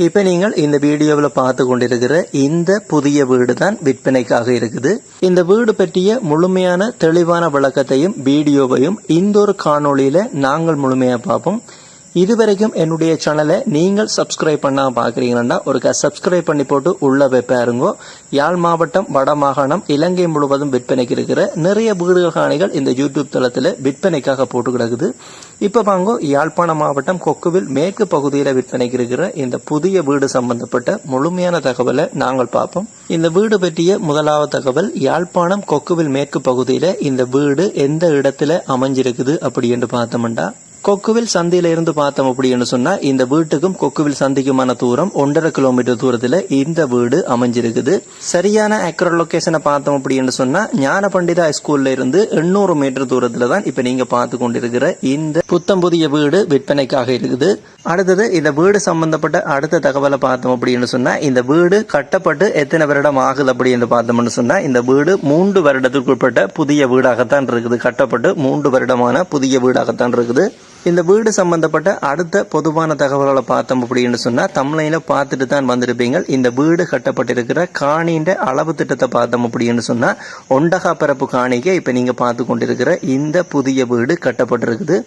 இப்ப நீங்கள் இந்த வீடியோவில் பார்த்து கொண்டிருக்கிற இந்த புதிய வீடு தான் விற்பனைக்காக இருக்குது. இந்த வீடு பற்றிய முழுமையான தெளிவான விளக்கத்தையும் வீடியோவையும் இந்த ஒரு காணொளியில நாங்கள் முழுமையா பார்ப்போம். இதுவரைக்கும் என்னுடைய சேனலை நீங்கள் சப்ஸ்கிரைப் பண்ணாம பாக்குறீங்கன்னா ஒரு சப்ஸ்கிரைப் பண்ணி போட்டு உள்ள வைப்பாருங்கோ. யாழ் மாவட்டம், வடமாகாணம், இலங்கை முழுவதும் விற்பனைக்கு இருக்கிற நிறைய வீடுகள் காணிகள் இந்த யூடியூப் தளத்துல விற்பனைக்காக போட்டு கிடக்குது. இப்ப வாங்கோ, யாழ்ப்பாண மாவட்டம் கொக்குவில் மேற்கு பகுதியில விற்பனைக்கு இருக்கிற இந்த புதிய வீடு சம்பந்தப்பட்ட முழுமையான தகவலை நாங்கள் பார்ப்போம். இந்த வீடு பற்றிய முதலாவது தகவல், யாழ்ப்பாணம் கொக்குவில் மேற்கு பகுதியில இந்த வீடு எந்த இடத்துல அமைஞ்சிருக்குது அப்படி என்று பார்த்தோம்டா, கொக்குவில் சந்தியில இருந்து பார்த்தோம் அப்படின்னு சொன்னா இந்த வீட்டுக்கும் கொக்குவில் சந்திக்குமான தூரம் 1.5 கிலோமீட்டர் தூரத்துல இந்த வீடு அமைஞ்சிருக்குது. சரியான அக்யூரேட் லொகேஷனை பார்த்தோம் அப்படின்னு சொன்னா ஞான பண்டிதா ஸ்கூல்ல இருந்து 800 மீட்டர் தூரத்துல தான் இப்ப நீங்க பார்த்து கொண்டிருக்கிற இந்த புத்தம் புதிய வீடு விற்பனைக்காக இருக்குது. அடுத்தது இந்த வீடு சம்பந்தப்பட்ட அடுத்த தகவலை பார்த்தோம் அப்படின்னு சொன்னா, இந்த வீடு கட்டப்பட்டு எத்தனை வருடம் ஆகுது அப்படின்னு பார்த்தோம்னு சொன்னா, இந்த வீடு 3 வருடத்திற்குட்பட்ட புதிய வீடாகத்தான் இருக்குது. கட்டப்பட்டு 3 வருடமான புதிய வீடாகத்தான் இருக்குது. இந்த வீடு சம்பந்தப்பட்ட அடுத்த பொதுவான தகவல்களை பார்த்தோம் அப்படின்னு சொன்னா, தமிழ்ல பார்த்துட்டு தான் வந்திருப்பீங்க. இந்த வீடு கட்டப்பட்டிருக்கிற காணியின் அளவு திட்டத்தை பார்த்தோம் அப்படின்னு சொன்னா, 1 பரப்பு காணிக்கு இப்ப நீங்க பார்த்து கொண்டிருக்கிற இந்த புதிய வீடு கட்டப்பட்டிருக்குது.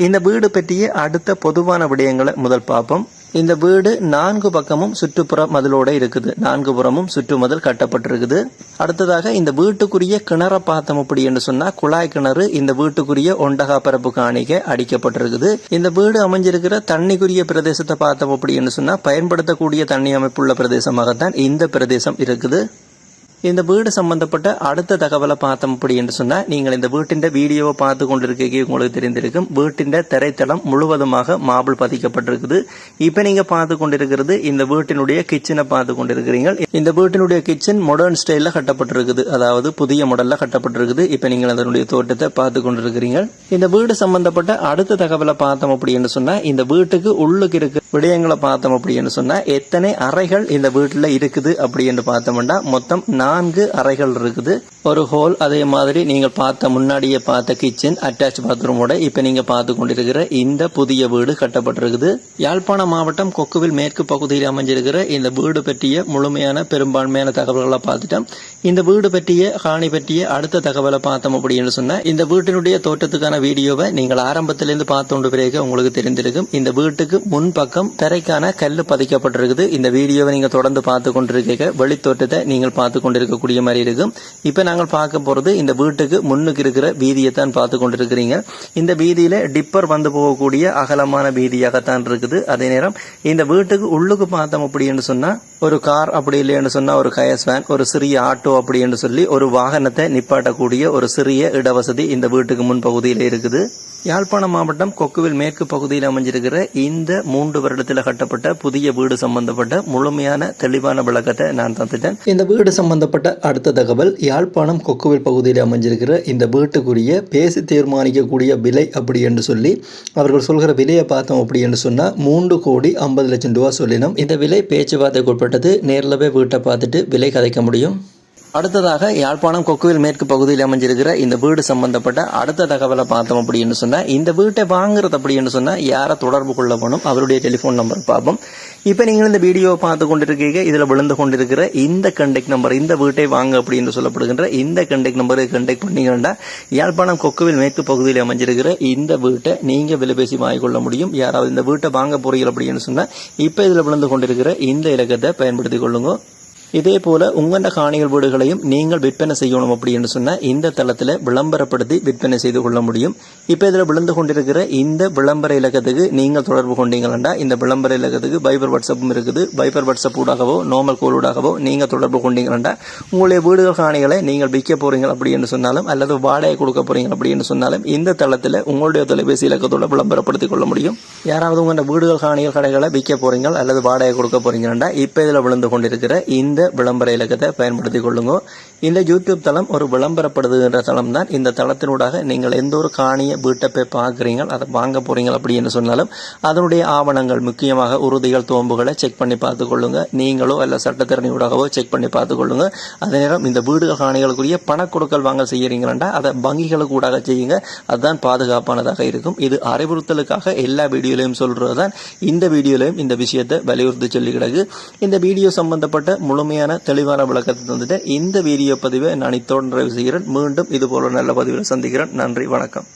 இந்த வீடு பற்றிய அடுத்த பொதுவான விடயங்களை முதல் பார்ப்போம். இந்த வீடு 4 பக்கமும் சுற்றுப்புற மதிலோட இருக்குது. 4 புறமும் சுற்று மதில் கட்டப்பட்டிருக்குது. அடுத்ததாக இந்த வீட்டுக்குரிய கிணற பார்த்தோம் அப்படின்னு சொன்னா, குழாய் கிணறு இந்த வீட்டுக்குரிய 1 பரப்பு காணிக்க அடிக்கப்பட்டிருக்குது. இந்த வீடு அமைஞ்சிருக்கிற தண்ணிக்குரிய பிரதேசத்தை பார்த்தோம் அப்படின்னு சொன்னா, பயன்படுத்தக்கூடிய தண்ணி அமைப்புள்ள பிரதேசமாகத்தான் இந்த பிரதேசம் இருக்குது. இந்த வீடு சம்பந்தப்பட்ட அடுத்த தகவலை பார்த்தோம் அப்படி என்று சொன்னா, நீங்கள் இந்த வீட்டின் வீடியோவை பார்த்து கொண்டிருக்க உங்களுக்கு தெரிந்திருக்கும். வீட்டின் தரைத்தளம் முழுவதுமாக மார்பிள் பதிக்கப்பட்டிருக்குது. இப்ப நீங்க பார்த்து கொண்டிருக்கிறது இந்த வீட்டினுடைய கிச்சனை பார்த்து கொண்டிருக்கிறீங்க. இந்த வீட்டினுடைய கிச்சன் மாடர்ன் ஸ்டைல்ல கட்டப்பட்டிருக்குது, அதாவது புதிய மாடல்ல கட்டப்பட்டிருக்குது. இப்ப நீங்கள் அதனுடைய தோட்டத்தை பார்த்து கொண்டிருக்கிறீங்க. இந்த வீடு சம்பந்தப்பட்ட அடுத்த தகவலை பார்த்தோம் அப்படி என்று சொன்னா, இந்த வீட்டுக்கு உள்ளுக்கு இருக்க விடயங்களை பார்த்தோம் அப்படி என்று சொன்னா, எத்தனை அறைகள் இந்த வீட்டுல இருக்குது அப்படி என்று பார்த்தோம்னா, மொத்தம் 4 அறைகள் இருக்குது. ஒரு ஹோல், அதே மாதிரி நீங்கள் முன்னாடியே பார்த்த கிச்சன், அட்டாச் பாத்ரூமோட இப்ப நீங்க பார்த்து கொண்டிருக்கிற இந்த புதிய வீடு கட்டப்பட்டிருக்குது. யாழ்ப்பாண மாவட்டம் கொக்குவில் மேற்கு பகுதியில் அமைஞ்சிருக்கிற இந்த வீடு பற்றிய முழுமையான பெரும்பான்மையான தகவல்களை பார்த்துட்டோம். இந்த வீடு பற்றிய காணி பற்றிய அடுத்த தகவலை பார்த்தோம் அப்படின்னு சொன்னா, இந்த வீட்டினுடைய தோட்டத்துக்கான வீடியோவை நீங்கள் ஆரம்பத்திலிருந்து பார்த்து பிறகு உங்களுக்கு தெரிந்திருக்கும். இந்த வீட்டுக்கு முன்பக்கம் தரைக்கான கல் பதிக்கப்பட்டிருக்குது. இந்த வீடியோவை நீங்க தொடர்ந்து பார்த்து கொண்டிருக்க வெளித்தோட்டத்தை நீங்கள் பார்த்து கொண்டிருக்கக்கூடிய மாதிரி இருக்கும். இப்ப நாங்கள் பார்க்க போறது இந்த வீட்டுக்கு முன்னுக்கு இருக்கிற வீதியை தான் பார்த்து கொண்டிருக்கிறீங்க. இந்த வீதியில டிப்பர் வந்து போகக்கூடிய அகலமான வீதியாகத்தான் இருக்குது. அதே நேரம் இந்த வீட்டுக்கு உள்ளுக்கு பார்த்தோம் அப்படின்னு சொன்னா, ஒரு கார் அப்படி இல்லைன்னு சொன்னா ஒரு கயஸ் வேன், ஒரு சிறிய ஆட்டோ அப்படின்னு சொல்லி ஒரு வாகனத்தை நிப்பாட்டக்கூடிய ஒரு சிறிய இடவசதி இந்த வீட்டுக்கு முன் பகுதியில இருக்குது. யாழ்ப்பாணம் மாவட்டம் கொக்குவில் மேற்கு பகுதியில் அமைஞ்சிருக்கிற இந்த 3 வருடத்தில் கட்டப்பட்ட புதிய வீடு சம்பந்தப்பட்ட முழுமையான தெளிவான விளக்கத்தை நான் தந்துட்டேன். இந்த வீடு சம்பந்தப்பட்ட அடுத்த தகவல், யாழ்ப்பாணம் கொக்குவில் பகுதியில் அமைஞ்சிருக்கிற இந்த வீட்டுக்குரிய பேசி தீர்மானிக்கக்கூடிய விலை அப்படி என்று சொல்லி அவர்கள் சொல்கிற விலையை பார்த்தோம் அப்படி என்று சொன்னா 3,50,00,000 ரூபாய் சொல்லினோம். இந்த விலை பேச்சுவார்த்தைக்கு உட்பட்டது. நேரில் வீட்டை பார்த்துட்டு விலை கதைக்க முடியும். அடுத்ததாக யாழ்ப்பாணம் கொக்குவில் மேற்கு பகுதியில் அமைஞ்சிருக்கிற இந்த வீடு சம்பந்தப்பட்ட அடுத்த தகவலை பார்த்தோம் அப்படின்னு சொன்னா, இந்த வீட்டை வாங்குறது அப்படின்னு சொன்னா யாரை தொடர்பு கொள்ள போகணும், அவருடைய டெலிபோன் நம்பர் பார்ப்போம். இப்ப நீங்கள் இந்த வீடியோவை பார்த்து கொண்டிருக்கீங்க. இதுல விழுந்து கொண்டிருக்கிற இந்த கண்டெக்ட் நம்பர், இந்த வீட்டை வாங்க அப்படின்னு சொல்லப்படுகின்ற இந்த கண்டெக்ட் நம்பரை கண்டெக்ட் பண்ணீங்கன்னா யாழ்ப்பாணம் கொக்குவில் மேற்கு பகுதியில் அமைஞ்சிருக்கிற இந்த வீட்டை நீங்க விலை பேசி வாங்கிக்கொள்ள முடியும். யாராவது இந்த வீட்டை வாங்க போறீங்க அப்படின்னு சொன்னா இப்ப இதுல விழுந்து கொண்டிருக்கிற இந்த இலக்கத்தை பயன்படுத்திக் கொள்ளுங்க. இதே போல உங்களோட காணிகள் வீடுகளையும் நீங்கள் விற்பனை செய்யணும் அப்படின்னு சொன்னா இந்த தளத்துல விளம்பரப்படுத்தி விற்பனை செய்து கொள்ள முடியும். இப்ப இதுல விழுந்து கொண்டிருக்கிற இந்த விளம்பர இலக்கத்துக்கு நீங்கள் தொடர்பு கொண்டீங்களா, இந்த விளம்பர இலக்கத்துக்கு பைபர் வாட்ஸ்அப்பும் இருக்குது. பைபர் வாட்ஸ்அப் ஊடாகவோ நார்மல் கோல் ஊடாகவோ நீங்க தொடர்பு கொண்டீங்களா, உங்களுடைய வீடுகள் காணிகளை நீங்கள் விற்க போறீங்க அப்படின்னு சொன்னாலும் அல்லது வாடகை கொடுக்க போறீங்க அப்படின்னு சொன்னாலும் இந்த தளத்துல உங்களுடைய தொலைபேசி இலக்கத்தோட விளம்பரப்படுத்திக் கொள்ள முடியும். யாராவது உங்களோட வீடுகள் காணிகள் கடைகளை விற்க போறீங்க அல்லது வாடகை கொடுக்க போறீங்கன்னா இப்ப இதுல விழுந்து கொண்டிருக்கிற இந்த விளம்பர இலக்கத்தை பயன்படுத்திக் கொள்ளுங்க. இந்த யூடியூப் தளம் ஒரு விளம்பரப்படுத்துகின்ற தளம் தான். இந்த தளத்தினூடாக நீங்கள் எந்த ஒரு காணிய வீட்டை போய் பார்க்குறீங்க, அதை வாங்க போறீங்க அப்படின்னு சொன்னாலும் அதனுடைய ஆவணங்கள், முக்கியமாக உறுதிகள், தோம்புகளை செக் பண்ணி பார்த்துக் கொள்ளுங்க. நீங்களோ அல்ல சட்டத்திறனியூடாகவோ செக் பண்ணி பார்த்துக் கொள்ளுங்க. அதே நேரம் இந்த வீடுகள் காணிகளுக்குரிய பண கொடுக்கல் வாங்க செய்யறீங்களா அதை வங்கிகளுக்கு ஊடாக செய்யுங்க. அதுதான் பாதுகாப்பானதாக இருக்கும். இது அறிவுறுத்தலுக்காக எல்லா வீடியோலையும் சொல்றதுதான். இந்த வீடியோலையும் இந்த விஷயத்தை வலியுறுத்தி சொல்லி கிடக்கு. இந்த வீடியோ சம்பந்தப்பட்ட முழுமையான தெளிவான விளக்கத்தை தந்துட்டு இந்த வீடியோ பதிவை நான் இத்தோடு நிறைவு செய்கிறேன். மீண்டும் இது போல நல்ல பதிவில் சந்திக்கிறேன். நன்றி, வணக்கம்.